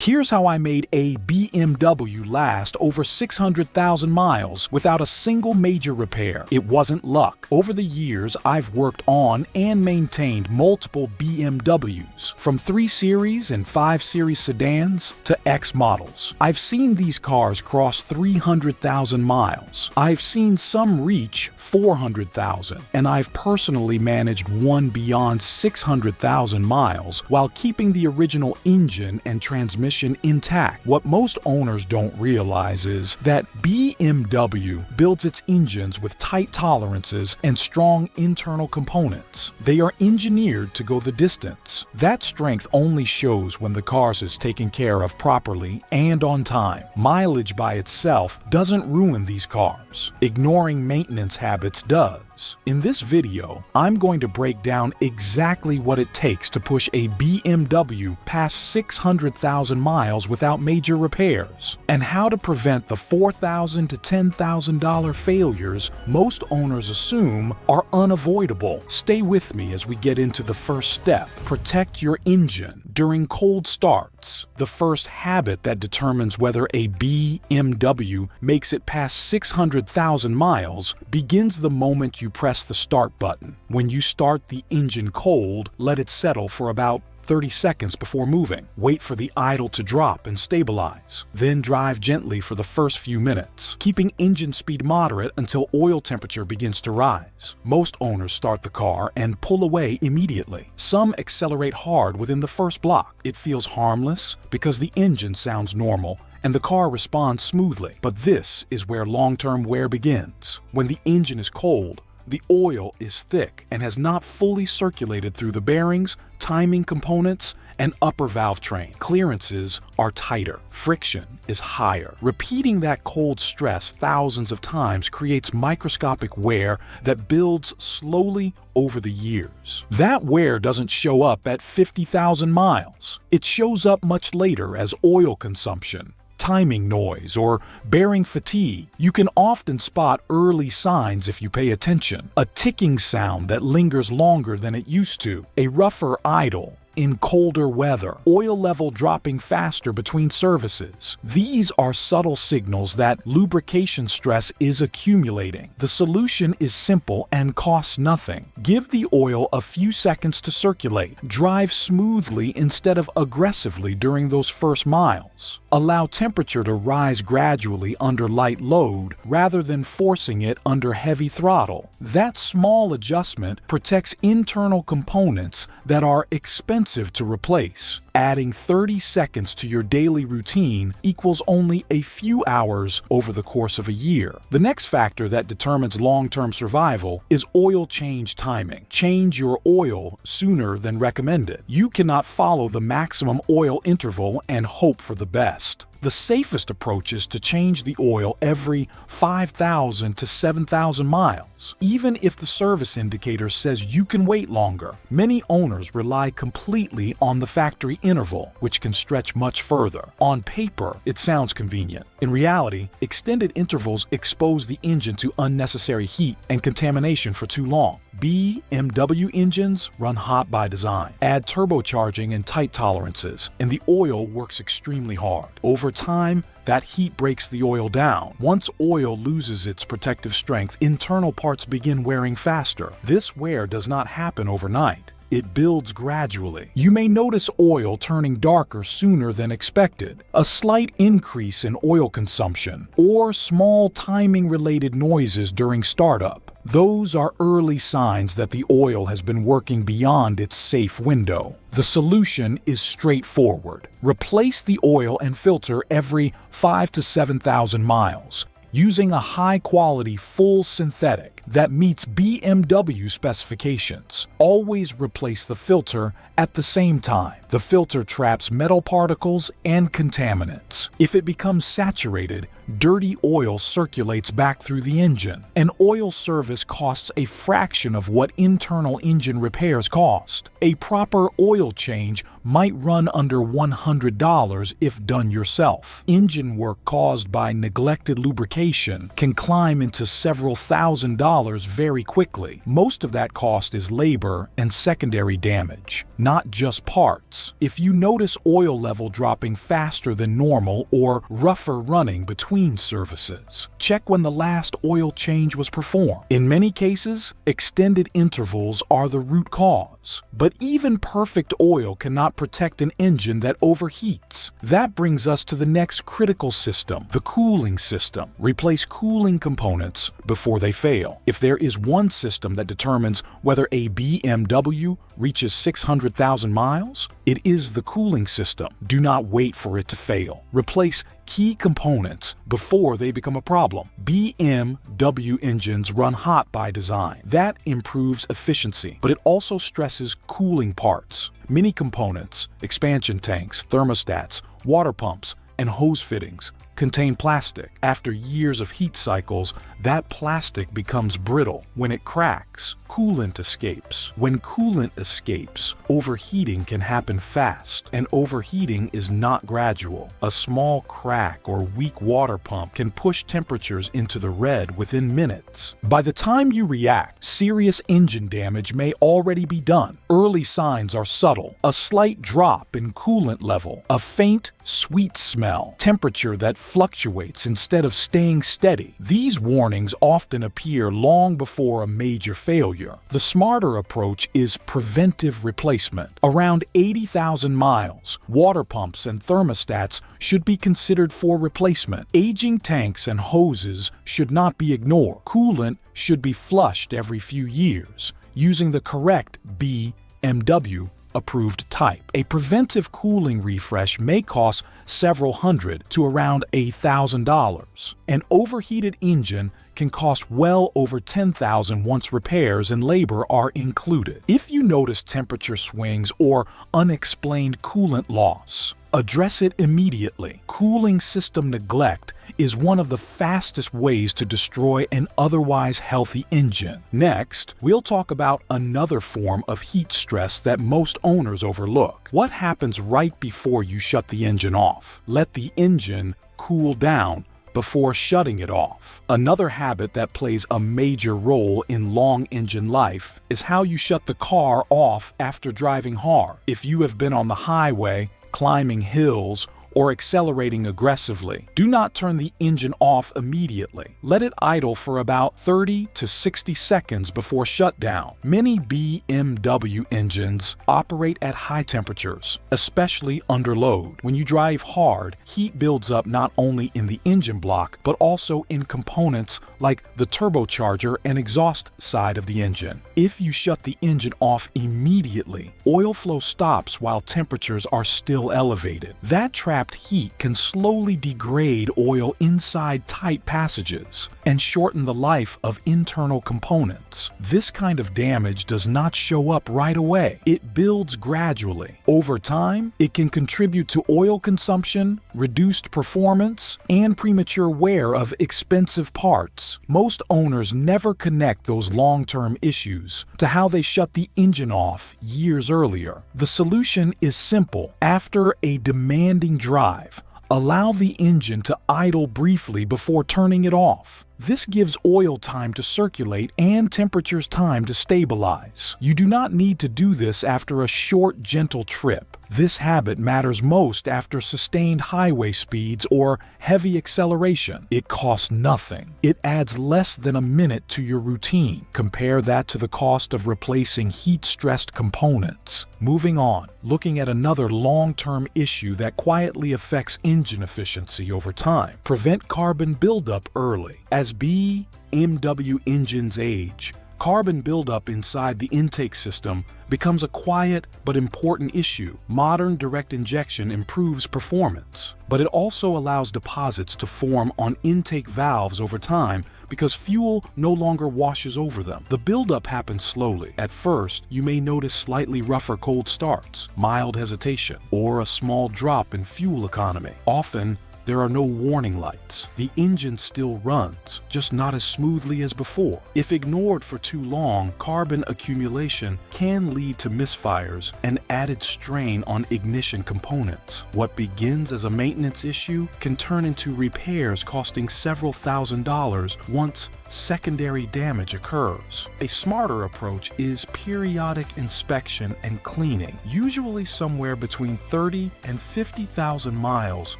Here's how I made a BMW last over 600,000 miles without a single major repair. It wasn't luck. Over the years, I've worked on and maintained multiple BMWs, from 3 Series and 5 Series sedans to X models. I've seen these cars cross 300,000 miles. I've seen some reach 400,000, and I've personally managed one beyond 600,000 miles while keeping the original engine and transmission intact. What most owners don't realize is that BMW builds its engines with tight tolerances and strong internal components. They are engineered to go the distance. That strength only shows when the car is taken care of properly and on time. Mileage by itself doesn't ruin these cars. Ignoring maintenance habits does. In this video, I'm going to break down exactly what it takes to push a BMW past 600,000 miles without major repairs, and how to prevent the $4,000 to $10,000 failures most owners assume are unavoidable. Stay with me as we get into the first step. Protect your engine during cold starts. The first habit that determines whether a BMW makes it past 600,000 miles begins the moment you press the start button. When you start the engine cold, let it settle for about 30 seconds before moving. Wait for the idle to drop and stabilize. Then drive gently for the first few minutes, keeping engine speed moderate until oil temperature begins to rise. Most owners start the car and pull away immediately. Some accelerate hard within the first block. It feels harmless because the engine sounds normal and the car responds smoothly. But this is where long-term wear begins. When the engine is cold, the oil is thick and has not fully circulated through the bearings, timing components, and upper valve train. Clearances are tighter. Friction is higher. Repeating that cold stress thousands of times creates microscopic wear that builds slowly over the years. That wear doesn't show up at 50,000 miles. It shows up much later as oil consumption, timing noise, or bearing fatigue. You can often spot early signs if you pay attention. A ticking sound that lingers longer than it used to, a rougher idle in colder weather, oil level dropping faster between services. These are subtle signals that lubrication stress is accumulating. The solution is simple and costs nothing. Give the oil a few seconds to circulate. Drive smoothly instead of aggressively during those first miles. Allow temperature to rise gradually under light load rather than forcing it under heavy throttle. That small adjustment protects internal components that are expensive to replace. Adding 30 seconds to your daily routine equals only a few hours over the course of a year. The next factor that determines long-term survival is oil change timing. Change your oil sooner than recommended. You cannot follow the maximum oil interval and hope for the best. The safest approach is to change the oil every 5,000 to 7,000 miles, even if the service indicator says you can wait longer. Many owners rely completely on the factory interval, which can stretch much further. On paper, it sounds convenient. In reality, extended intervals expose the engine to unnecessary heat and contamination for too long. BMW engines run hot by design. Add turbocharging and tight tolerances, and the oil works extremely hard. Over time, that heat breaks the oil down. Once oil loses its protective strength, internal parts begin wearing faster. This wear does not happen overnight. It builds gradually. You may notice oil turning darker sooner than expected, a slight increase in oil consumption, or small timing-related noises during startup. Those are early signs that the oil has been working beyond its safe window. The solution is straightforward. Replace the oil and filter every 5,000 to 7,000 miles. Using a high-quality full synthetic that meets BMW specifications. Always replace the filter at the same time. The filter traps metal particles and contaminants. If it becomes saturated, dirty oil circulates back through the engine. An oil service costs a fraction of what internal engine repairs cost. A proper oil change might run under $100 if done yourself. Engine work caused by neglected lubrication can climb into several $1,000 dollars very quickly. Most of that cost is labor and secondary damage, not just parts. If you notice oil level dropping faster than normal or rougher running between services, check when the last oil change was performed. In many cases, extended intervals are the root cause. But even perfect oil cannot protect an engine that overheats. That brings us to the next critical system, the cooling system. Replace cooling components before they fail. If there is one system that determines whether a BMW reaches 600,000 miles, it is the cooling system. Do not wait for it to fail. Replace key components before they become a problem. BMW engines run hot by design. That improves efficiency, but it also stresses cooling parts. Many components, expansion tanks, thermostats, water pumps, and hose fittings contain plastic. After years of heat cycles, that plastic becomes brittle. When it cracks, coolant escapes. When coolant escapes, overheating can happen fast, and overheating is not gradual. A small crack or weak water pump can push temperatures into the red within minutes. By the time you react, serious engine damage may already be done. Early signs are subtle: a slight drop in coolant level, a faint, sweet smell, temperature that fluctuates instead of staying steady. These warnings often appear long before a major failure. The smarter approach is preventive replacement. Around 80,000 miles, water pumps and thermostats should be considered for replacement. Aging tanks and hoses should not be ignored. Coolant should be flushed every few years using the correct BMW approved type. A preventive cooling refresh may cost several hundred to around $1,000. An overheated engine can cost well over $10,000 once repairs and labor are included. If you notice temperature swings or unexplained coolant loss, address it immediately. Cooling system neglect is one of the fastest ways to destroy an otherwise healthy engine. Next, we'll talk about another form of heat stress that most owners overlook. What happens right before you shut the engine off? Let the engine cool down before shutting it off. Another habit that plays a major role in long engine life is how you shut the car off after driving hard. If you have been on the highway, climbing hills, or accelerating aggressively, do not turn the engine off immediately. Let it idle for about 30 to 60 seconds before shutdown. Many BMW engines operate at high temperatures, especially under load. When you drive hard, heat builds up not only in the engine block, but also in components like the turbocharger and exhaust side of the engine. If you shut the engine off immediately, oil flow stops while temperatures are still elevated. That trapped heat can slowly degrade oil inside tight passages and shorten the life of internal components. This kind of damage does not show up right away. It builds gradually. Over time, it can contribute to oil consumption, reduced performance, and premature wear of expensive parts. Most owners never connect those long-term issues to how they shut the engine off years earlier. The solution is simple. After a demanding drive, allow the engine to idle briefly before turning it off. This gives oil time to circulate and temperatures time to stabilize. You do not need to do this after a short, gentle trip. This habit matters most after sustained highway speeds or heavy acceleration. It costs nothing. It adds less than a minute to your routine. Compare that to the cost of replacing heat-stressed components. Moving on, looking at another long-term issue that quietly affects engine efficiency over time. Prevent carbon buildup early. As BMW engines age, carbon buildup inside the intake system becomes a quiet but important issue. Modern direct injection improves performance, but it also allows deposits to form on intake valves over time because fuel no longer washes over them. The buildup happens slowly. At first, you may notice slightly rougher cold starts, mild hesitation, or a small drop in fuel economy. Often, there are no warning lights. The engine still runs, just not as smoothly as before. If ignored for too long, carbon accumulation can lead to misfires and added strain on ignition components. What begins as a maintenance issue can turn into repairs costing several $1,000s once secondary damage occurs. A smarter approach is periodic inspection and cleaning, usually somewhere between 30 and 50,000 miles,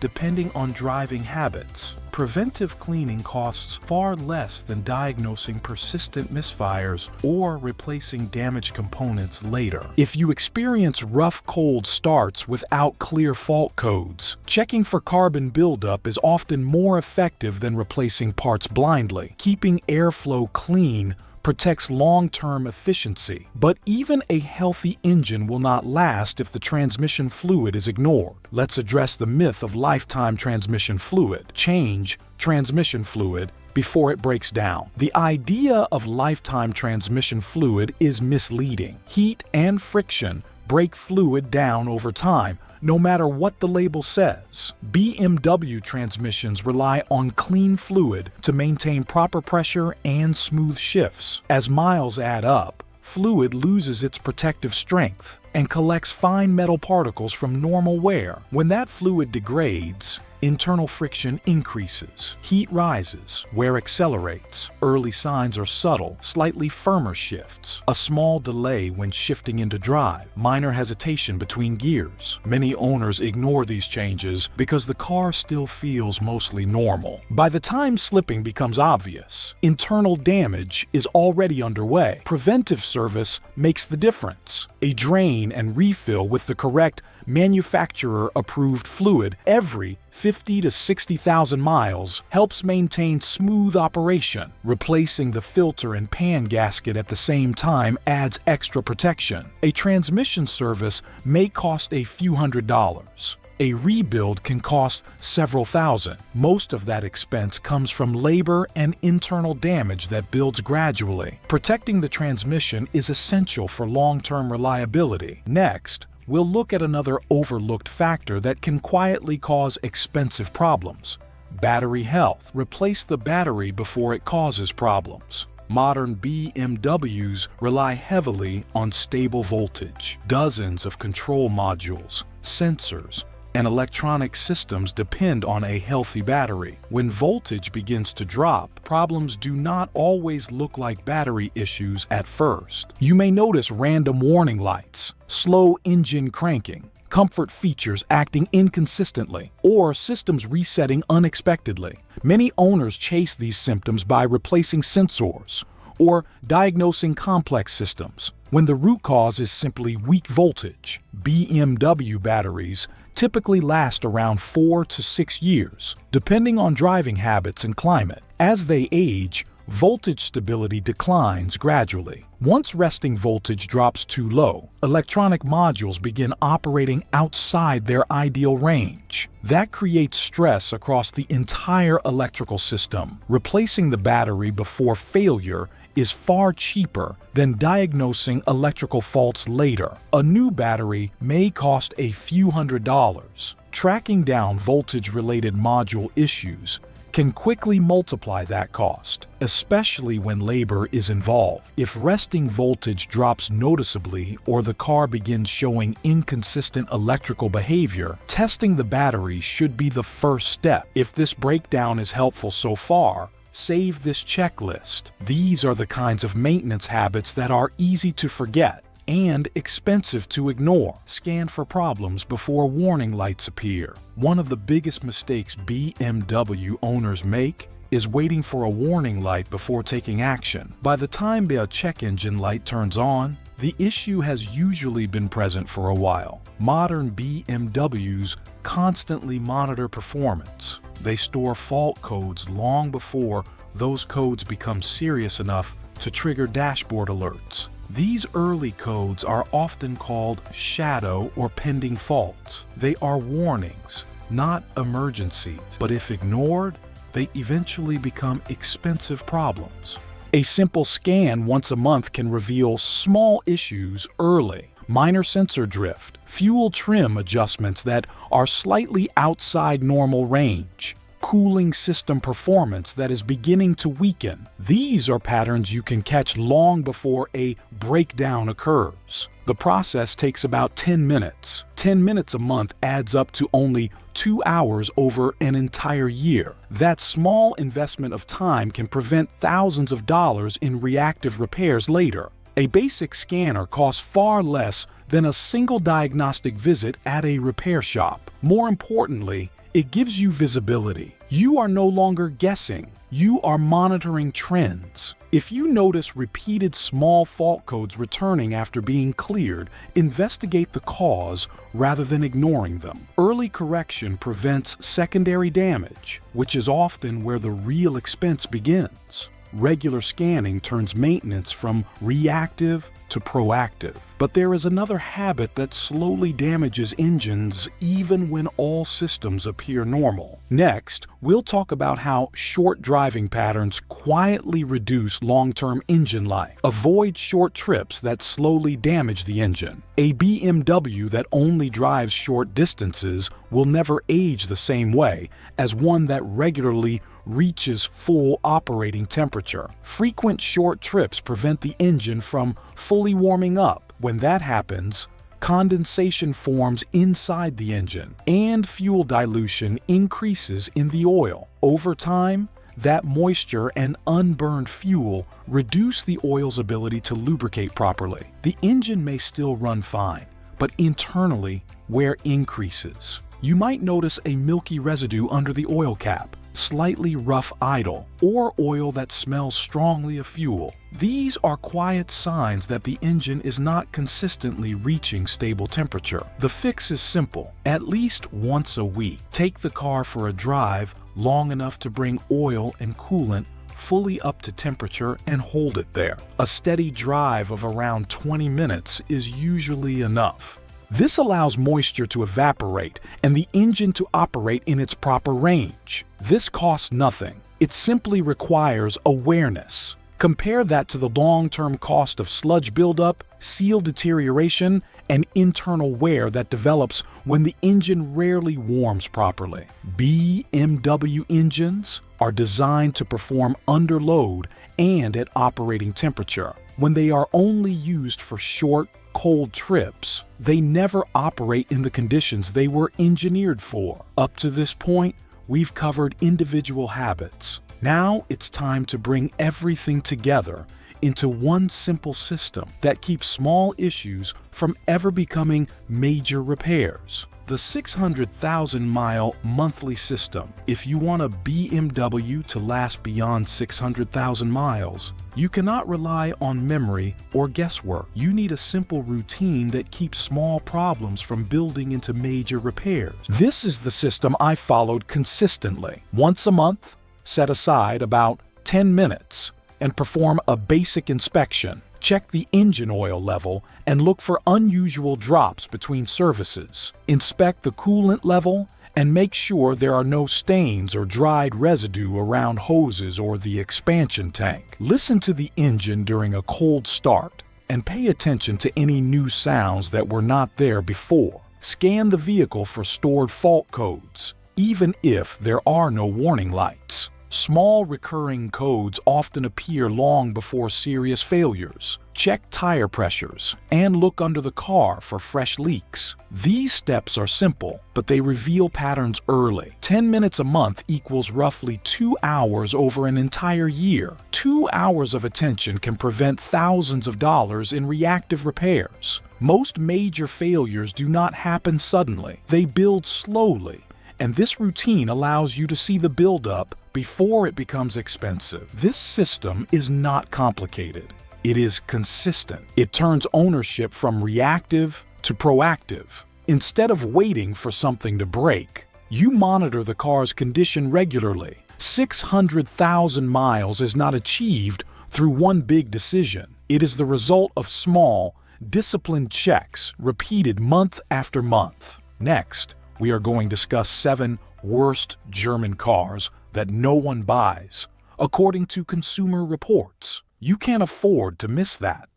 depending on driving habits. Preventive cleaning costs far less than diagnosing persistent misfires or replacing damaged components later. If you experience rough, cold starts without clear fault codes, checking for carbon buildup is often more effective than replacing parts blindly. Keeping airflow clean protects long-term efficiency, but even a healthy engine will not last if the transmission fluid is ignored. Let's address the myth of lifetime transmission fluid. Change transmission fluid before it breaks down. The idea of lifetime transmission fluid is misleading. Heat and friction break fluid down over time, no matter what the label says. BMW transmissions rely on clean fluid to maintain proper pressure and smooth shifts. As miles add up, fluid loses its protective strength and collects fine metal particles from normal wear. When that fluid degrades, internal friction increases, heat rises, wear accelerates. Early signs are subtle, slightly firmer shifts, a small delay when shifting into drive, minor hesitation between gears. Many owners ignore these changes because the car still feels mostly normal. By the time slipping becomes obvious, internal damage is already underway. Preventive service makes the difference. A drain and refill with the correct manufacturer-approved fluid every 50 to 60,000 miles helps maintain smooth operation. Replacing the filter and pan gasket at the same time adds extra protection. A transmission service may cost a few $100s. A rebuild can cost several thousand. Most of that expense comes from labor and internal damage that builds gradually. Protecting the transmission is essential for long-term reliability. Next, we'll look at another overlooked factor that can quietly cause expensive problems: battery health. Replace the battery before it causes problems. Modern BMWs rely heavily on stable voltage. Dozens of control modules, sensors, and electronic systems depend on a healthy battery. When voltage begins to drop, problems do not always look like battery issues at first. You may notice random warning lights, slow engine cranking, comfort features acting inconsistently, or systems resetting unexpectedly. Many owners chase these symptoms by replacing sensors or diagnosing complex systems, when the root cause is simply weak voltage. BMW batteries typically last around 4 to 6 years, depending on driving habits and climate. As they age, voltage stability declines gradually. Once resting voltage drops too low, electronic modules begin operating outside their ideal range. That creates stress across the entire electrical system. Replacing the battery before failure is far cheaper than diagnosing electrical faults later. A new battery may cost a few $100s. Tracking down voltage-related module issues can quickly multiply that cost, especially when labor is involved. If resting voltage drops noticeably or the car begins showing inconsistent electrical behavior, testing the battery should be the first step. If this breakdown is helpful so far, save this checklist. These are the kinds of maintenance habits that are easy to forget and expensive to ignore. Scan for problems before warning lights appear. One of the biggest mistakes BMW owners make is waiting for a warning light before taking action. By the time the check engine light turns on, the issue has usually been present for a while. Modern BMWs constantly monitor performance. They store fault codes long before those codes become serious enough to trigger dashboard alerts. These early codes are often called shadow or pending faults. They are warnings, not emergencies, but if ignored, they eventually become expensive problems. A simple scan once a month can reveal small issues early. Minor sensor drift, fuel trim adjustments that are slightly outside normal range, cooling system performance that is beginning to weaken. These are patterns you can catch long before a breakdown occurs. The process takes about 10 minutes. 10 minutes a month adds up to only 2 hours over an entire year. That small investment of time can prevent thousands of dollars in reactive repairs later. A basic scanner costs far less than a single diagnostic visit at a repair shop. More importantly, it gives you visibility. You are no longer guessing. You are monitoring trends. If you notice repeated small fault codes returning after being cleared, investigate the cause rather than ignoring them. Early correction prevents secondary damage, which is often where the real expense begins. Regular scanning turns maintenance from reactive to proactive. But there is another habit that slowly damages engines even when all systems appear normal. Next, we'll talk about how short driving patterns quietly reduce long-term engine life. Avoid short trips that slowly damage the engine. A BMW that only drives short distances will never age the same way as one that regularly reaches full operating temperature. Frequent short trips prevent the engine from fully warming up. When that happens, condensation forms inside the engine and fuel dilution increases in the oil. Over time, that moisture and unburned fuel reduce the oil's ability to lubricate properly. The engine may still run fine, but internally, wear increases. You might notice a milky residue under the oil cap, slightly rough idle, or oil that smells strongly of fuel. These are quiet signs that the engine is not consistently reaching stable temperature. The fix is simple. At least once a week, take the car for a drive long enough to bring oil and coolant fully up to temperature and hold it there. A steady drive of around 20 minutes is usually enough. This allows moisture to evaporate and the engine to operate in its proper range. This costs nothing. It simply requires awareness. Compare that to the long-term cost of sludge buildup, seal deterioration, and internal wear that develops when the engine rarely warms properly. BMW engines are designed to perform under load and at operating temperature. When they are only used for short, cold trips, they never operate in the conditions they were engineered for. Up to this point, we've covered individual habits. Now it's time to bring everything together into one simple system that keeps small issues from ever becoming major repairs. The 600,000-mile monthly system. If you want a BMW to last beyond 600,000 miles, you cannot rely on memory or guesswork. You need a simple routine that keeps small problems from building into major repairs. This is the system I followed consistently. Once a month, set aside about 10 minutes and perform a basic inspection. Check the engine oil level and look for unusual drops between services. Inspect the coolant level and make sure there are no stains or dried residue around hoses or the expansion tank. Listen to the engine during a cold start and pay attention to any new sounds that were not there before. Scan the vehicle for stored fault codes, even if there are no warning lights. Small recurring codes often appear long before serious failures. Check tire pressures and look under the car for fresh leaks. These steps are simple, but they reveal patterns early. 10 minutes a month equals roughly 2 hours over an entire year. 2 hours of attention can prevent thousands of dollars in reactive repairs. Most major failures do not happen suddenly. They build slowly, and this routine allows you to see the buildup before it becomes expensive. This system is not complicated. It is consistent. It turns ownership from reactive to proactive. Instead of waiting for something to break, you monitor the car's condition regularly. 600,000 miles is not achieved through one big decision. It is the result of small, disciplined checks repeated month after month. Next, we are going to discuss 7 worst German cars that no one buys, according to Consumer Reports. You can't afford to miss that.